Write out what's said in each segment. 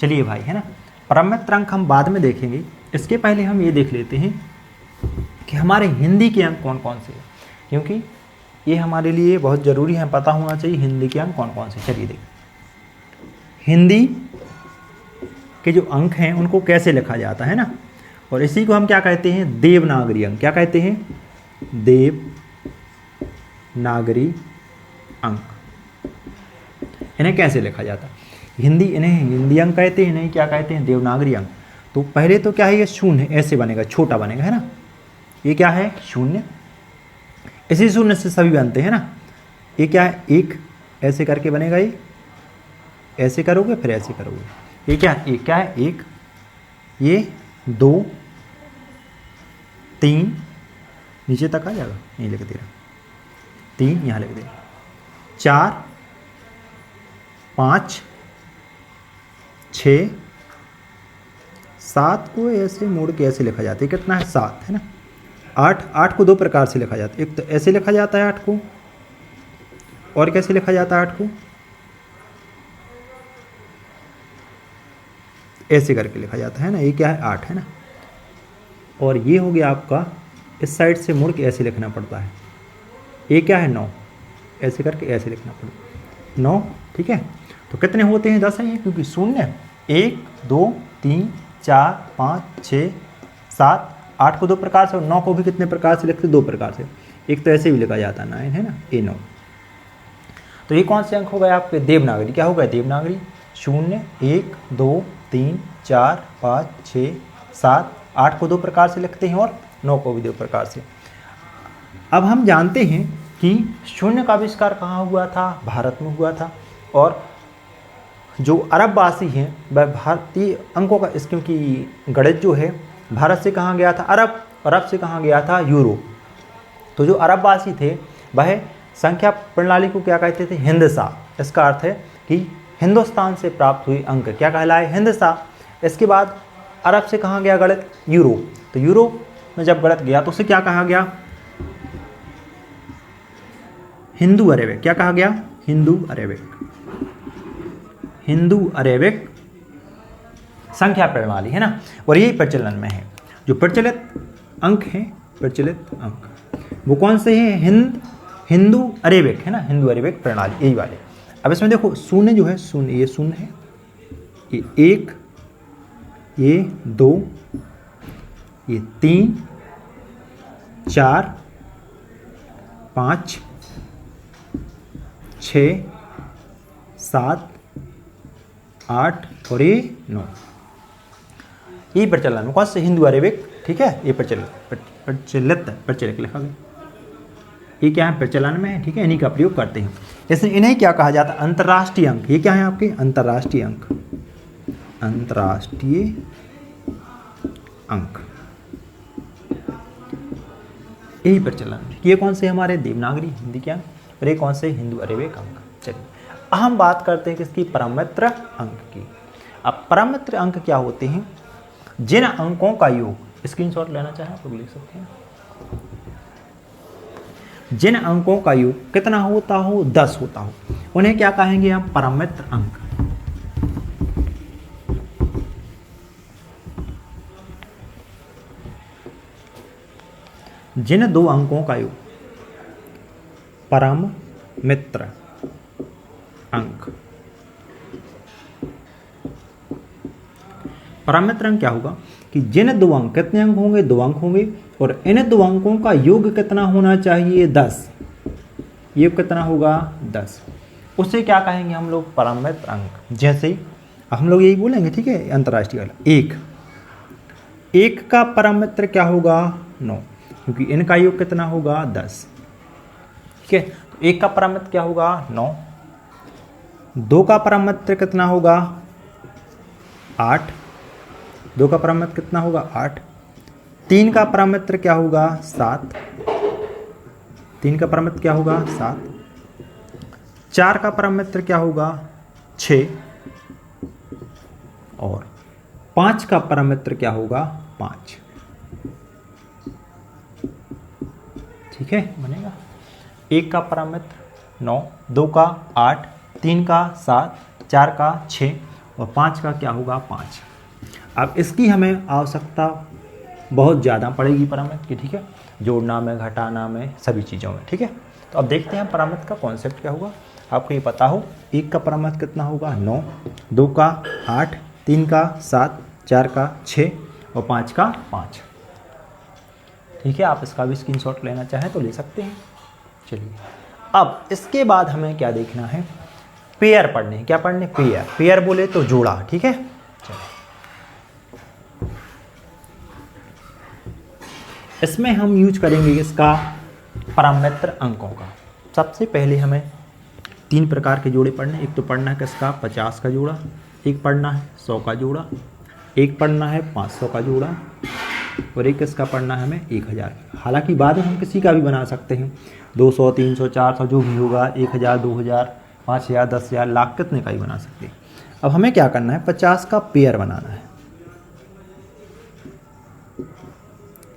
चलिए भाई, है ना, परमित्र अंक हम बाद में देखेंगे, इसके पहले हम ये देख लेते हैं कि हमारे हिंदी के अंक कौन कौन से हैं, क्योंकि ये हमारे लिए बहुत ज़रूरी है, पता होना चाहिए हिंदी के अंक कौन कौन से। चलिए देखिए, हिंदी के जो अंक हैं उनको कैसे लिखा जाता है ना, और इसी को हम क्या कहते हैं, देवनागरी अंक। क्या कहते हैं, देवनागरी अंक। इन्हें कैसे लिखा जाता है, इन्हें हिंदी अंक कहते हैं, इन्हें क्या कहते हैं, देवनागरी अंक। तो पहले तो क्या है, ये शून्य ऐसे बनेगा, छोटा बनेगा, है ना, ये क्या है, शून्य। इसी शून्य से सभी बनते हैं ना। ये क्या है, एक ऐसे करके बनेगा, ये ऐसे करोगे फिर ऐसे करोगे, ये क्या है, एक क्या है, एक, ये 2 3 नीचे तक आ जाएगा, नहीं लिख दे रहा, 3 यहाँ लिख दे, 4 5 6 7 को ऐसे मोड़ के ऐसे लिखा जाता है, कितना है, 7, है ना। 8 को 2 प्रकार से लिखा जाता है, एक तो ऐसे लिखा जाता है 8 को, और कैसे लिखा जाता है 8 को, ऐसे करके लिखा जाता है ना, ये क्या है, 8 है ना। और ये हो गया आपका, इस साइड से मुड़ के ऐसे लिखना पड़ता है, ये क्या है, 9, ऐसे करके ऐसे लिखना पड़ता है, 9, ठीक है। तो कितने होते हैं, 10 है ये, क्योंकि शून्य, 1 2 3 4 5 6 7 8 को 2 प्रकार से, और 9 को भी कितने प्रकार से लिखते हैं, 2 प्रकार से। एक तो ऐसे भी लिखा जाता है 9, है ना, ये 9। तो ये कौन से अंक हो गए आपके, देवनागरी। क्या हो गया, देवनागरी। 0 1 2 3 4 5 6 7 8 को 2 प्रकार से लिखते हैं, और 9 को भी 2 प्रकार से। अब हम जानते हैं कि शून्य का आविष्कार कहाँ हुआ था, भारत में हुआ था, और जो अरबवासी हैं वह भारतीय अंकों का, इस क्योंकि गणित जो है भारत से कहाँ गया था, अरब, अरब से कहाँ गया था, यूरोप। तो जो अरबवासी थे वह संख्या प्रणाली को क्या कहते थे, हिंदसा। इसका अर्थ है कि हिंदुस्तान से प्राप्त हुए अंक क्या कहलाए, हिंदसा। इसके बाद अरब से कहाँ गया गणित, यूरोप। तो यूरोप में जब गणित गया तो उसे क्या कहा गया, हिंदू अरेबिक। क्या कहा गया, हिंदू अरेबिक। हिंदू अरेबिक संख्या प्रणाली, है ना, और यही प्रचलन में है। जो प्रचलित अंक हैं, प्रचलित अंक वो कौन से हैं, हिंदू अरेबिक, है ना, हिंदू अरेबिक प्रणाली, यही वाले। अब इसमें देखो, शून्य जो है, शून्य, ये शून्य है, ये 1, ये 2, ये 3 4 5 6 7 8 और ये 9। ये प्रचलन में कौन से, हिंदू अरेबिक, ठीक है, ये प्रचलित लिखा गया, ये क्या है, प्रचलन में है, ठीक है, इन्हीं का प्रयोग करते हैं। जैसे इन्हें क्या कहा जाता है, अंतर्राष्ट्रीय अंक। ये क्या है आपके, अंतर्राष्ट्रीय अंक, अंतर्राष्ट्रीय अंक, यही प्रचलन। ये कौन से हमारे, देवनागरी हिंदी के अंक, और ये कौन से, हिंदू अरेबिक अंक। चलिए हम बात करते हैं किसकी, परमित्र अंक की। अब परमित्र अंक क्या होते हैं, जिन अंकों का योग, स्क्रीनशॉट लेना चाहें तो लिख सकते हैं, जिन अंकों का योग कितना होता हो, 10 होता हो, उन्हें क्या कहेंगे हम, परमित्र अंक। जिन 2 अंकों का योग, परम मित्र अंक। परम मित्र अंक क्या होगा कि जिन 2 अंक, कितने अंक होंगे, 2 अंक होंगे, और इन 2 अंकों का योग कितना होना चाहिए, 10। योग कितना होगा, 10। उसे क्या कहेंगे हम लोग, परम मित्र अंक। जैसे हम लोग यही बोलेंगे, ठीक है, अंतर्राष्ट्रीय वाला, 1 का परम मित्र क्या होगा, 9, क्योंकि इनका योग कितना होगा, 10, ठीक है। तो 1 का परम मित्र क्या होगा, 9। 2 का परम मित्र कितना होगा, 8। 2 का परम मित्र कितना होगा, 8। 3 का परम मित्र क्या होगा, 7। 3 का परम मित्र क्या होगा, 7। 4 का परम मित्र क्या होगा, 6। और 5 का परम मित्र क्या होगा, 5। ठीक है, बनेगा। 1 का परम मित्र 9, 2 का 8, 3 का 7, 4 का 6 और 5 का क्या होगा 5। अब इसकी हमें आवश्यकता बहुत ज़्यादा पड़ेगी पैरामीटर की, ठीक है, जोड़ना में, घटाना में, सभी चीज़ों में, ठीक है। तो अब देखते हैं पैरामीटर का कॉन्सेप्ट क्या होगा। आपको ये पता हो 1 का पैरामीटर कितना होगा 9, 2 का 8, 3 का 7, 4 का 6 और 5 का 5, ठीक है। आप इसका भी स्क्रीनशॉट लेना चाहें तो ले सकते हैं। चलिए अब इसके बाद हमें क्या देखना है, पेयर पढ़ने। क्या पढ़ने, पेयर। पेयर बोले तो जोड़ा, ठीक है। चलिए इसमें हम यूज करेंगे इसका पैरामीटर अंकों का। सबसे पहले हमें 3 प्रकार के जोड़े पढ़ने। एक तो पढ़ना है किसका 50 का जोड़ा, एक पढ़ना है 100 का जोड़ा, एक पढ़ना है 500 का जोड़ा और एक किसका पढ़ना है हमें 1000। हालांकि बाद में हम किसी का भी बना सकते हैं, 200, 300, 400 जो भी होगा, 1000, 2000, 5000, 10,000, लाख, कितने का ही बना सकते हैं। अब हमें क्या करना है, 50 का पेयर बनाना है।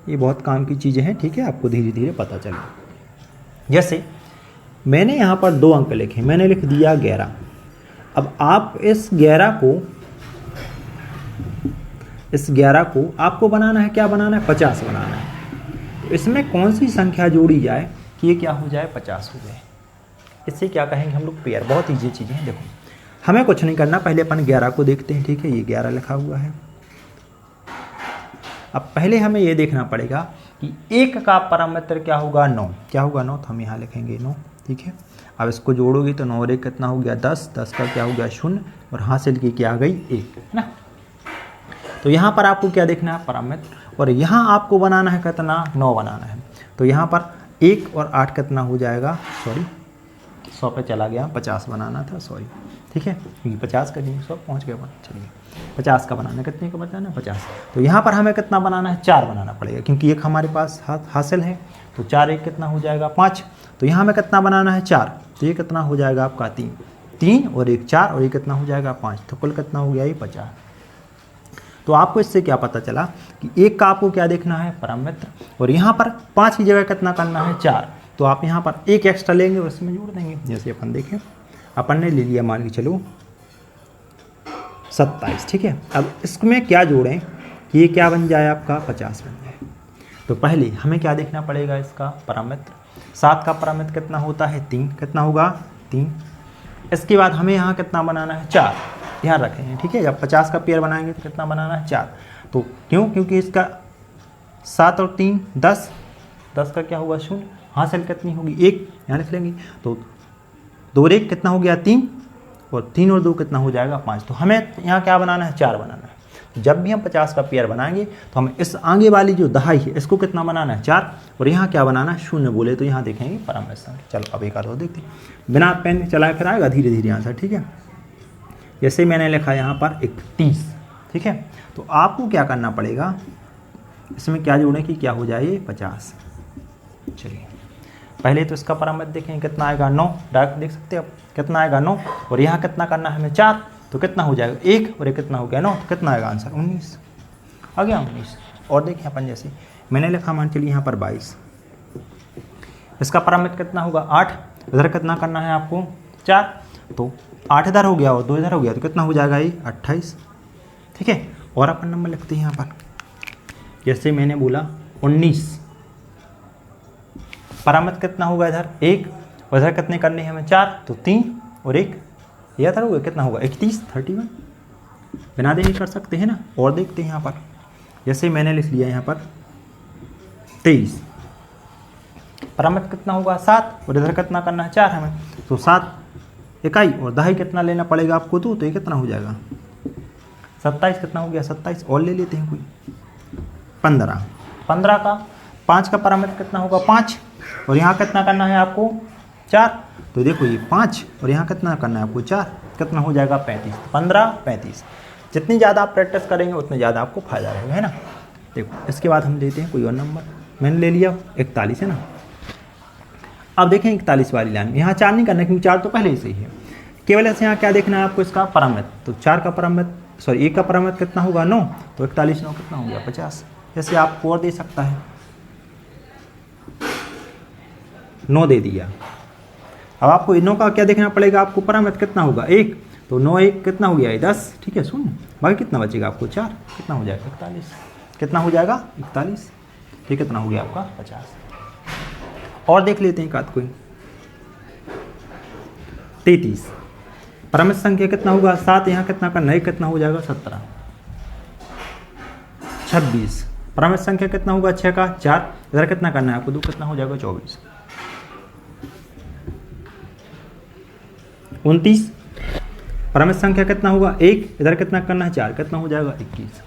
ये बहुत काम की चीज़ें हैं, ठीक है, आपको धीरे धीरे पता चले। जैसे मैंने यहाँ पर 2 अंक लिखे, मैंने लिख दिया 11। अब आप इस 11 को आपको बनाना है, क्या बनाना है 50 बनाना है। तो इसमें कौन सी संख्या जोड़ी जाए कि ये क्या हो जाए 50 हो जाए। इससे क्या कहेंगे हम लोग पेयर। बहुत ईजी चीज़ें हैं। देखो हमें कुछ नहीं करना, पहले अपन 11 को देखते हैं, ठीक है। ये 11 लिखा हुआ है। अब पहले हमें ये देखना पड़ेगा कि 1 का पैरामीटर क्या होगा 9। क्या होगा 9, तो हम यहाँ लिखेंगे 9, ठीक है। अब इसको जोड़ोगे तो 9 और 1 कितना हो गया 10, 10 का क्या हो गया 0 और हासिल की क्या आ गई 1, है ना। तो यहाँ पर आपको क्या देखना है पैरामीटर, और यहाँ आपको बनाना है कितना 9 बनाना है। तो यहाँ पर 1 और 8 कितना हो जाएगा, सॉरी 100 पे चला गया, 50 बनाना था, सॉरी, ठीक है, क्योंकि 50 का नहीं 100 पहुँच गया। चलिए 50 का बनाना, कितने का बनाना है 50। तो यहाँ पर हमें कितना बनाना है 4 बनाना पड़ेगा, क्योंकि 1 हमारे पास हासिल है। तो 4 1 कितना हो जाएगा 5। तो यहाँ हमें कितना बनाना है 4, तो ये कितना हो जाएगा आपका 3 और 1 4 और ये कितना हो जाएगा 5। तो कुल कितना हो गया ये 50। तो आपको इससे क्या पता चला कि 1 का आपको क्या देखना है पैरामीटर, और यहाँ पर 5 की जगह कितना करना है 4। तो आप यहाँ पर 1 एक्स्ट्रा लेंगे और इसमें जोड़ देंगे। जैसे अपन देखें, अपन ने ले लिया मान के चलो 27, ठीक है। अब इसमें क्या जोड़ें कि ये क्या बन जाए आपका 50 बन जाए। तो पहले हमें क्या देखना पड़ेगा इसका पैरामीटर। 7 का पैरामीटर कितना होता है 3, कितना होगा 3। इसके बाद हमें यहाँ कितना बनाना है 4, ध्यान रखेंगे, ठीक है। जब 50 का पेयर बनाएंगे तो कितना बनाना है 4। तो क्यों, क्योंकि इसका 7 और 3 10, 10 का क्या होगा 0, हासिल कितनी होगी 1, यहाँ लिख लेंगे। तो 2 और 1 कितना हो गया 3 और 3 और 2 कितना हो जाएगा 5। तो हमें यहाँ क्या बनाना है 4 बनाना है। जब भी हम 50 का पेयर बनाएंगे तो हमें इस आगे वाली जो दहाई है इसको कितना बनाना है 4, और यहाँ क्या बनाना है 0 बोले तो यहाँ देखेंगे पैरामीटर। चलो अब एक और देखते हैं, बिना पेन चलाए फिर आएगा धीरे धीरे आंसर, ठीक है। जैसे मैंने लिखा यहाँ पर 31, ठीक है। तो आपको क्या करना पड़ेगा, इसमें क्या जोड़ें कि क्या हो जाए 50। चलिए पहले तो इसका पैरामीटर देखें कितना आएगा 9, डायरेक्ट देख सकते हैं आप कितना आएगा 9, और यहाँ कितना करना है हमें 4, तो कितना हो जाएगा 1 और 1 कितना हो गया 9, तो कितना आएगा आंसर 19 आ गया 19। और देखिए अपन जैसे मैंने लिखा मान चलिए यहाँ पर 22, इसका पैरामीटर कितना होगा 8, इधर कितना करना है आपको 4, तो 8 इधर हो गया और 2 इधर हो गया, तो कितना हो जाएगा ये 28, ठीक है। और अपन नंबर लिखते हैं यहाँ पर, जैसे मैंने बोला 19, पैरामीटर कितना होगा इधर 1 और इधर कितने करने हैं हमें 4, तो 3 और 1 ये इधर होगा, कितना होगा 31 31, बिना देखे कर सकते हैं ना। और देखते हैं यहाँ पर, जैसे मैंने लिख लिया यहाँ पर 23, पैरामीटर कितना होगा 7 और इधर कितना करना है 4 हमें, तो 7 इकाई और दहाई कितना लेना पड़ेगा आपको 2, तो ये कितना हो जाएगा 27, कितना हो गया 27। और ले लेते हैं कोई 15 का 5 का पैरामीटर कितना होगा 5, और यहाँ कितना करना है आपको 4, तो देखो ये 5 और यहाँ कितना करना है आपको 4, कितना हो जाएगा 35, 15 35। जितनी ज़्यादा आप प्रैक्टिस करेंगे उतने ज़्यादा आपको फायदा रहेगा, है ना। देखो इसके बाद हम लेते हैं कोई और नंबर, मैंने ले लिया 41, है ना। अब देखें 41 वाली लाइन में यहाँ 4 नहीं करना, क्योंकि 4 तो पहले ही सही है। केवल ऐसे यहाँ क्या देखना है आपको इसका पैरामीटर। तो 4 का पैरामीटर सॉरी 1 का पैरामीटर कितना होगा 9, तो 41 9 कितना हो गया 50। जैसे आपको और दे सकता है 9 दे दिया। अब आपको इनों का क्या देखना पड़ेगा, आपको पैरामीटर कितना होगा 1, तो 9 1 कितना हो गया ये 10, ठीक है शून्य, बाकी कितना बचेगा आपको 4, कितना हो जाएगा 41, कितना हो जाएगा 41, ये कितना हो गया आपका 50। और देख लेते हैं एक आध कोई। 33 परमित संख्या कितना होगा 7, यहाँ कितना करना है कितना हो जाएगा 17। 26 परमित संख्या कितना होगा 6 का 4, इधर कितना करना है आपको 2, कितना हो जाएगा 24। 29 परमित संख्या कितना होगा 1, इधर कितना करना है 4, कितना हो जाएगा 21।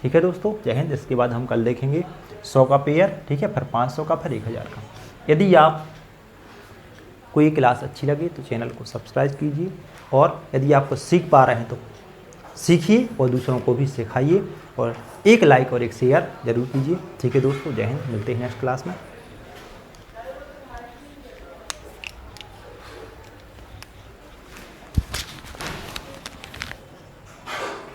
ठीक है दोस्तों, जय हिंद। इसके बाद हम कल देखेंगे 100 का पेयर, ठीक है, फिर 500 का, फिर 1000 का। यदि आप कोई क्लास अच्छी लगे तो चैनल को सब्सक्राइब कीजिए, और यदि आपको सीख पा रहे हैं तो सीखिए और दूसरों को भी सिखाइए, और एक लाइक और एक शेयर जरूर कीजिए। ठीक है दोस्तों, जय हिंद, मिलते हैं नेक्स्ट क्लास में।